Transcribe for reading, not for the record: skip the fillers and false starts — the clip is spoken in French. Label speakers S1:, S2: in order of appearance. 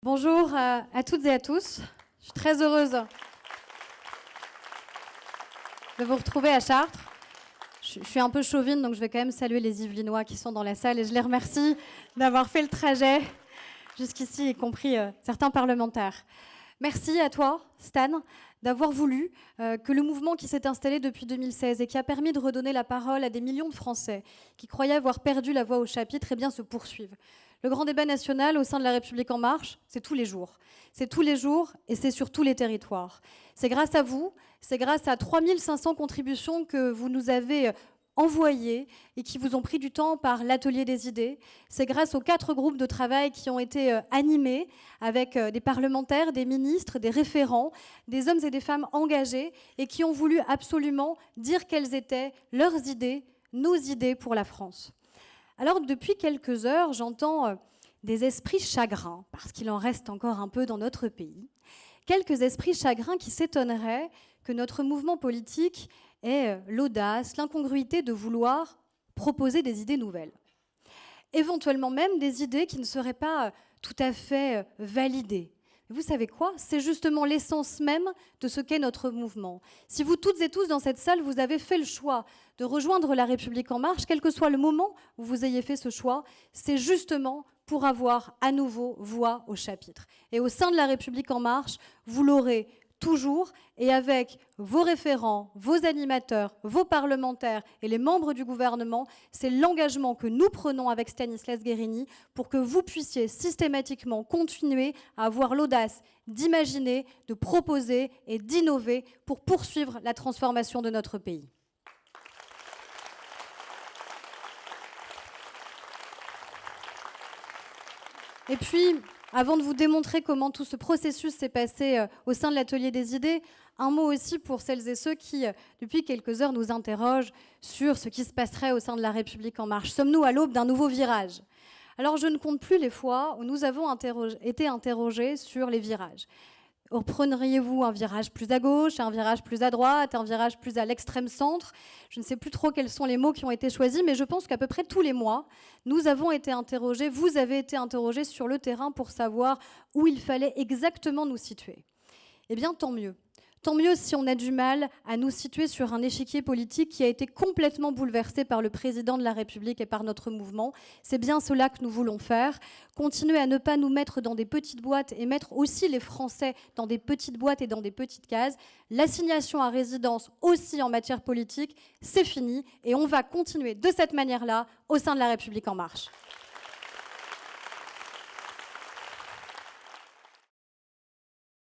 S1: Bonjour à toutes et à tous. Je suis très heureuse de vous retrouver à Chartres. Je suis un peu chauvine, donc je vais quand même saluer les Yvelinois qui sont dans la salle et je les remercie d'avoir fait le trajet jusqu'ici, y compris certains parlementaires. Merci à toi, Stan, d'avoir voulu que le mouvement qui s'est installé depuis 2016 et qui a permis de redonner la parole à des millions de Français qui croyaient avoir perdu la voix au chapitre, eh bien, se poursuive. Le grand débat national au sein de La République En Marche, c'est tous les jours. C'est tous les jours et c'est sur tous les territoires. C'est grâce à vous, c'est grâce à 3500 contributions que vous nous avez envoyées et qui vous ont pris du temps par l'atelier des idées. C'est grâce aux 4 groupes de travail qui ont été animés avec des parlementaires, des ministres, des référents, des hommes et des femmes engagés et qui ont voulu absolument dire quelles étaient leurs idées, nos idées pour la France. Alors, depuis quelques heures, j'entends des esprits chagrins, parce qu'il en reste encore un peu dans notre pays, quelques esprits chagrins qui s'étonneraient que notre mouvement politique ait l'audace, l'incongruité de vouloir proposer des idées nouvelles. Éventuellement même des idées qui ne seraient pas tout à fait validées. Mais vous savez quoi? C'est justement l'essence même de ce qu'est notre mouvement. Si vous toutes et tous dans cette salle, vous avez fait le choix de rejoindre La République En Marche, quel que soit le moment où vous ayez fait ce choix, c'est justement pour avoir à nouveau voix au chapitre. Et au sein de La République En Marche, vous l'aurez toujours, et avec vos référents, vos animateurs, vos parlementaires et les membres du gouvernement, c'est l'engagement que nous prenons avec Stanislas Guerini pour que vous puissiez systématiquement continuer à avoir l'audace d'imaginer, de proposer et d'innover pour poursuivre la transformation de notre pays. Et puis, avant de vous démontrer comment tout ce processus s'est passé au sein de l'atelier des idées, un mot aussi pour celles et ceux qui, depuis quelques heures, nous interrogent sur ce qui se passerait au sein de La République En Marche. Sommes-nous à l'aube d'un nouveau virage? Alors, je ne compte plus les fois où nous avons été interrogés sur les virages. Prendriez-vous un virage plus à gauche, un virage plus à droite, un virage plus à l'extrême centre? Je ne sais plus trop quels sont les mots qui ont été choisis, mais je pense qu'à peu près tous les mois, nous avons été interrogés, vous avez été interrogés sur le terrain pour savoir où il fallait exactement nous situer. Eh bien, tant mieux. Tant mieux si on a du mal à nous situer sur un échiquier politique qui a été complètement bouleversé par le président de la République et par notre mouvement. C'est bien cela que nous voulons faire. Continuer à ne pas nous mettre dans des petites boîtes et mettre aussi les Français dans des petites boîtes et dans des petites cases. L'assignation à résidence aussi en matière politique, c'est fini et on va continuer de cette manière-là au sein de La République En Marche.